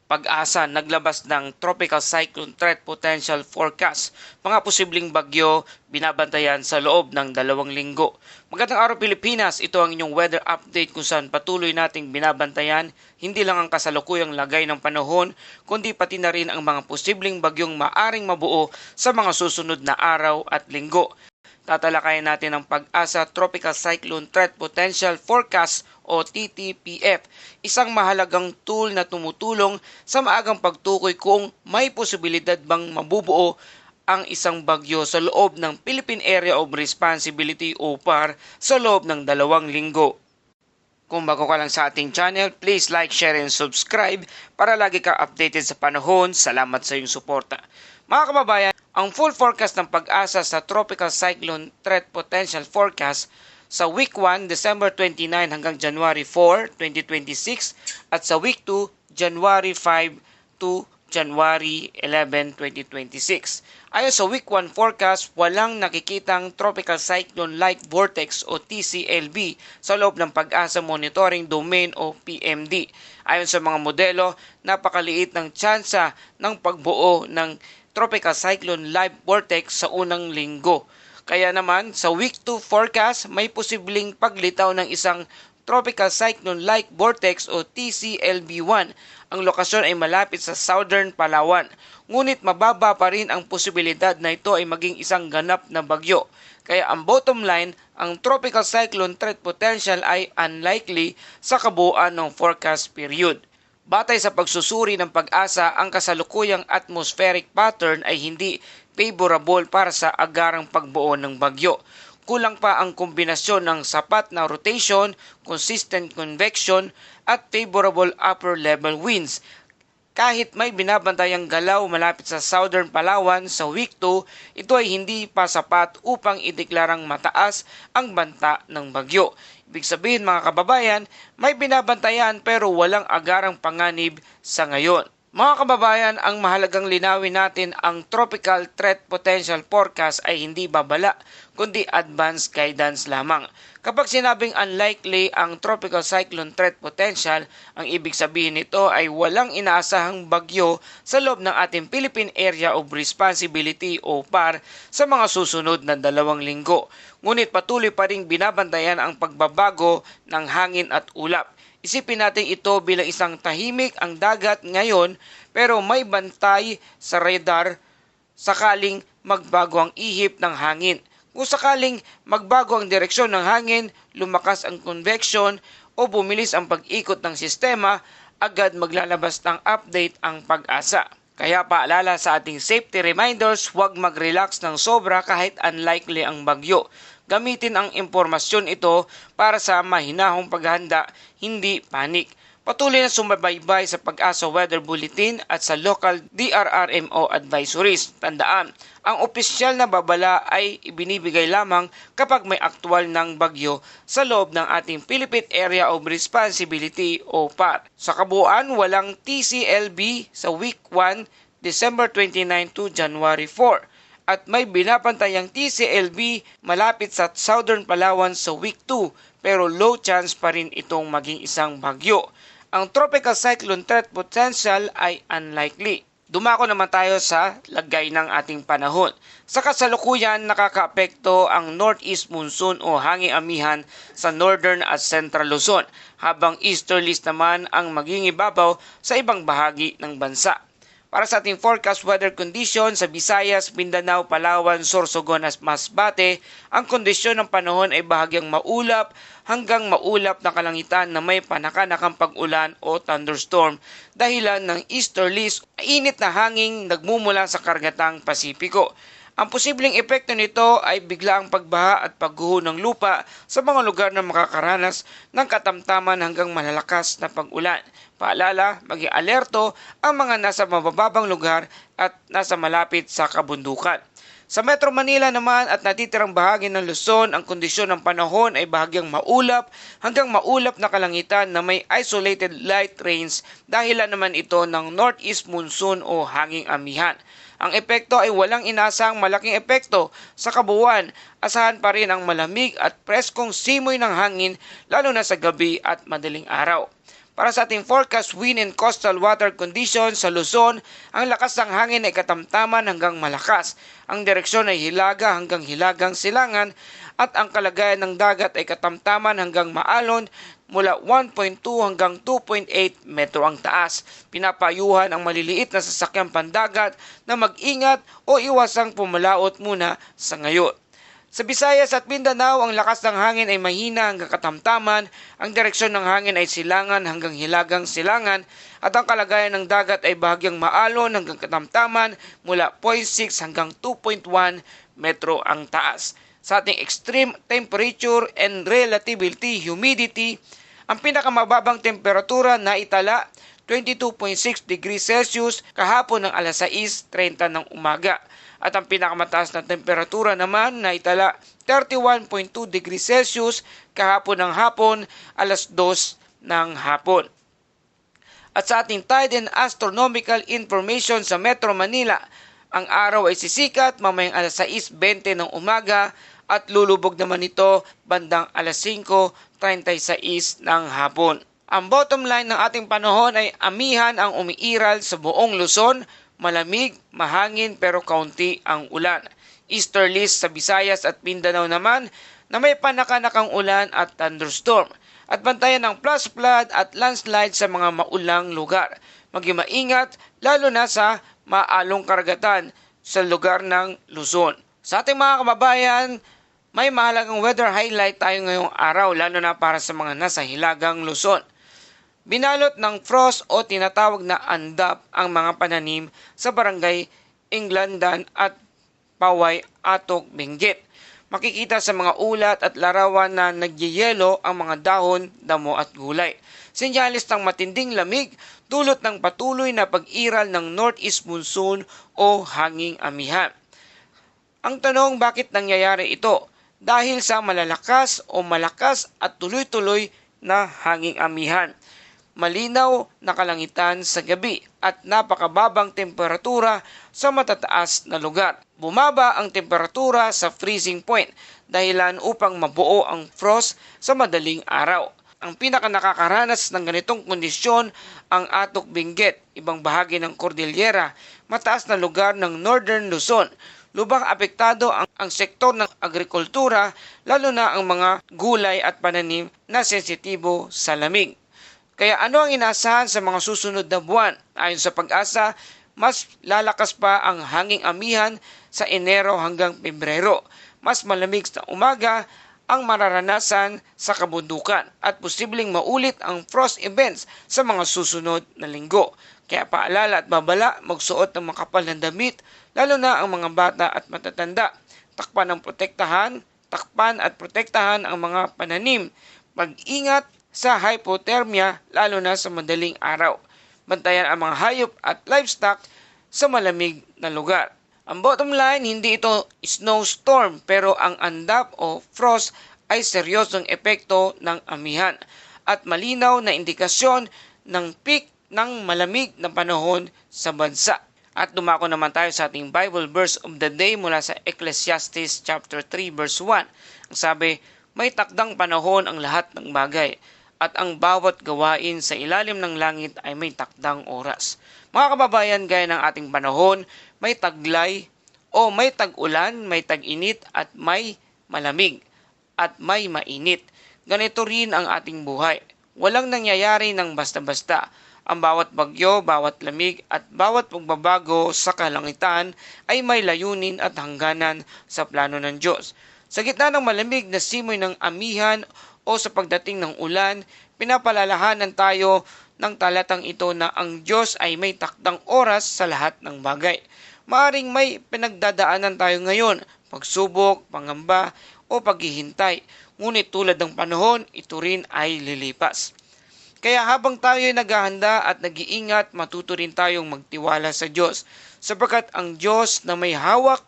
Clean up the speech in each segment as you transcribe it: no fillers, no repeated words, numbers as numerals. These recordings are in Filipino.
Pag-asa naglabas ng Tropical Cyclone Threat Potential Forecast. Mga posibleng bagyo binabantayan sa loob ng 2 linggo. Magandang araw Pilipinas, ito ang inyong weather update kung saan patuloy nating binabantayan hindi lang ang kasalukuyang lagay ng panahon, kundi pati na rin ang mga posibleng bagyong maaring mabuo sa mga susunod na araw at linggo. Tatalakayan natin ang Pag-asa Tropical Cyclone Threat Potential Forecast o TTPF, isang mahalagang tool na tumutulong sa maagang pagtukoy kung may posibilidad bang mabubuo ang isang bagyo sa loob ng Philippine Area of Responsibility o PAR sa loob ng 2 linggo. Kung bago ka lang sa ating channel, please like, share, and subscribe para lagi ka updated sa panahon. Salamat sa iyong suporta. Mga kababayan, ang full forecast ng Pag-asa sa Tropical Cyclone Threat Potential Forecast sa Week 1, December 29 hanggang January 4, 2026 at sa Week 2, January 5 to January 11, 2026. Ayon sa Week 1 forecast, walang nakikitang Tropical Cyclone-like Vortex o TCLV sa loob ng Pag-asa Monitoring Domain o PMD. Ayon sa mga modelo, napakaliit ng tsansa ng pagbuo ng Tropical Cyclone-like Vortex sa unang linggo. Kaya naman, sa Week 2 forecast, may posibleng paglitaw ng isang Tropical Cyclone-like Vortex o TCLV-1. Ang lokasyon ay malapit sa Southern Palawan. Ngunit mababa pa rin ang posibilidad na ito ay maging isang ganap na bagyo. Kaya ang bottom line, ang Tropical Cyclone Threat Potential ay unlikely sa kabuuan ng forecast period. Batay sa pagsusuri ng Pag-asa, ang kasalukuyang atmospheric pattern ay hindi favorable para sa agarang pagbuo ng bagyo. Kulang pa ang kombinasyon ng sapat na rotation, consistent convection at favorable upper level winds. Kahit may binabantayang galaw malapit sa Southern Palawan sa Week 2, ito ay hindi pa sapat upang ideklarang mataas ang banta ng bagyo. Ibig sabihin mga kababayan, may binabantayan pero walang agarang panganib sa ngayon. Mga kababayan, ang mahalagang linawin natin ang Tropical Threat Potential Forecast ay hindi babala, kundi advanced guidance lamang. Kapag sinabing unlikely ang Tropical Cyclone Threat Potential, ang ibig sabihin nito ay walang inaasahang bagyo sa loob ng ating Philippine Area of Responsibility o PAR sa mga susunod na 2 linggo. Ngunit patuloy pa ring binabantayan ang pagbabago ng hangin at ulap. Isipin natin ito bilang isang tahimik ang dagat ngayon pero may bantay sa radar sakaling magbago ang ihip ng hangin. Kung sakaling magbago ang direksyon ng hangin, lumakas ang convection o bumilis ang pag-ikot ng sistema, agad maglalabas ng update ang Pag-asa. Kaya paalala sa ating safety reminders, huwag mag-relax ng sobra kahit unlikely ang bagyo. Gamitin ang impormasyon ito para sa mahinahong paghahanda, hindi panik. Patuloy na sumabaybay sa Pag-asa Weather Bulletin at sa local DRRMO advisories. Tandaan, ang opisyal na babala ay ibinibigay lamang kapag may aktwal ng bagyo sa loob ng ating Philippine Area of Responsibility o PAR. Sa kabuuan, walang TCLB sa Week 1, December 29 to January 4. At may binapantayang TCLB malapit sa Southern Palawan sa Week 2 pero low chance pa rin itong maging isang bagyo. Ang Tropical Cyclone Threat Potential ay unlikely. Dumako naman tayo sa lagay ng ating panahon. Sa kasalukuyan, nakakaapekto ang northeast monsoon o hanging amihan sa northern at central Luzon, habang easterlies naman ang maging ibabaw sa ibang bahagi ng bansa. Para sa ating forecast weather condition sa Visayas, Mindanao, Palawan, Sorsogon at Masbate, ang kondisyon ng panahon ay bahagyang maulap hanggang maulap na kalangitan na may panakanakang pag-ulan o thunderstorm dahilan ng easterlies, init na hangin nagmumula sa kargatang Pasipiko. Ang posibleng epekto nito ay biglaang pagbaha at pagguho ng lupa sa mga lugar na makakaranas ng katamtaman hanggang malalakas na pag-ulan. Paalala, maging alerto ang mga nasa mabababang lugar at nasa malapit sa kabundukan. Sa Metro Manila naman at natitirang bahagi ng Luzon, ang kondisyon ng panahon ay bahagyang maulap hanggang maulap na kalangitan na may isolated light rains dahilan naman ito ng northeast monsoon o hanging amihan. Ang epekto ay walang inasang malaking epekto sa kabuuan. Asahan pa rin ang malamig at preskong simoy ng hangin lalo na sa gabi at madaling araw. Para sa ating forecast, wind and coastal water conditions sa Luzon, ang lakas ng hangin ay katamtaman hanggang malakas. Ang direksyon ay hilaga hanggang hilagang silangan at ang kalagayan ng dagat ay katamtaman hanggang maalon mula 1.2 hanggang 2.8 metro ang taas. Pinapayuhan ang maliliit na sasakyang pandagat na mag-ingat o iwasang pumalaot muna sa ngayon. Sa Visayas at Mindanao, ang lakas ng hangin ay mahina hanggang katamtaman, ang direksyon ng hangin ay silangan hanggang hilagang silangan, at ang kalagayan ng dagat ay bahagyang maalon hanggang katamtaman mula 0.6 hanggang 2.1 metro ang taas. Sa ating extreme temperature and relativity humidity, ang pinakamababang temperatura na itala 22.6 degrees Celsius kahapon ng alas 6:30 ng umaga. At ang pinakamataas na temperatura naman na itala 31.2 degrees Celsius kahapon ng hapon alas 2 ng hapon. At sa ating tide and astronomical information sa Metro Manila, ang araw ay sisikat mamayang alas 6:20 ng umaga at lulubog naman ito bandang alas 5:36 ng hapon. Ang bottom line ng ating panahon ay amihan ang umiiral sa buong Luzon, malamig, mahangin pero kaunti ang ulan. Easterlies sa Visayas at Mindanao naman na may panakanakang ulan at thunderstorm. At bantayan ng flash flood at landslide sa mga maulang lugar. Maging maingat lalo na sa maalong karagatan sa lugar ng Luzon. Sa ating mga kababayan, may mahalagang weather highlight tayo ngayong araw lalo na para sa mga nasa hilagang Luzon. Binalot ng frost o tinatawag na andap ang mga pananim sa barangay Inglandan at Paway, Atok, Benguet. Makikita sa mga ulat at larawan na nagyeyelo ang mga dahon, damo at gulay. Sinyalis ng matinding lamig dulot ng patuloy na pag-iral ng northeast monsoon o hanging amihan. Ang tanong, bakit nangyayari ito? Dahil sa malalakas o malakas at tuloy-tuloy na hanging amihan, malinaw na kalangitan sa gabi at napakababang temperatura sa matataas na lugar. Bumaba ang temperatura sa freezing point dahilan upang mabuo ang frost sa madaling araw. Ang pinakanakakaranas ng ganitong kondisyon ang Atok, Benguet, ibang bahagi ng Cordillera, mataas na lugar ng Northern Luzon. Lubang apektado ang sektor ng agrikultura, lalo na ang mga gulay at pananim na sensitibo sa lamig. Kaya ano ang inaasahan sa mga susunod na buwan? Ayon sa Pag-asa, mas lalakas pa ang hanging amihan sa Enero hanggang Pebrero. Mas malamig sa umaga ang mararanasan sa kabundukan at posibleng maulit ang frost events sa mga susunod na linggo. Kaya paalala at babala, magsuot ng makapal na damit, lalo na ang mga bata at matatanda. Takpan at protektahan ang mga pananim. Mag-ingat sa hypothermia lalo na sa madaling araw. Bantayan ang mga hayop at livestock sa malamig na lugar. Ang bottom line, hindi ito snowstorm pero ang andap o frost ay seryosong epekto ng amihan at malinaw na indikasyon ng peak ng malamig na panahon sa bansa. At dumako naman tayo sa ating Bible verse of the day mula sa Ecclesiastes chapter 3 verse 1. Ang sabi, may takdang panahon ang lahat ng bagay at ang bawat gawain sa ilalim ng langit ay may takdang oras. Mga kababayan, gaya ng ating panahon, may taglay o may tag-ulan, may tag-init at may malamig at may mainit. Ganito rin ang ating buhay. Walang nangyayari ng basta-basta. Ang bawat bagyo, bawat lamig at bawat pagbabago sa kalangitan ay may layunin at hangganan sa plano ng Diyos. Sa gitna ng malamig na simoy ng amihan o sa pagdating ng ulan, pinapalalahanan tayo ng talatang ito na ang Diyos ay may takdang oras sa lahat ng bagay. Maaring may pinagdadaanan tayo ngayon, pagsubok, pangamba o paghihintay. Ngunit tulad ng panahon, ito rin ay lilipas. Kaya habang tayo ay naghahanda at nag-iingat, matuto rin tayong magtiwala sa Diyos. Sapagkat ang Diyos na may hawak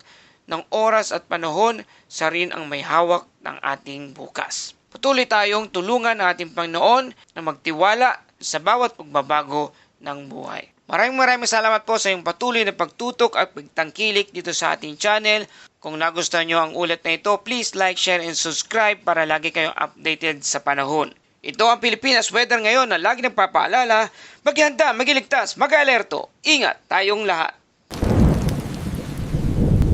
ng oras at panahon, siya rin ang may hawak ng ating bukas. Patuloy tayong tulungan ng ating Panginoon na magtiwala sa bawat pagbabago ng buhay. Maraming salamat po sa iyong patuloy na pagtutok at pagtangkilik dito sa ating channel. Kung nagustuhan nyo ang ulat na ito, please like, share, and subscribe para lagi kayong updated sa panahon. Ito ang Pilipinas weather ngayon na lagi nagpapaalala, maghanda, magiligtas, mag-alerto, ingat tayong lahat.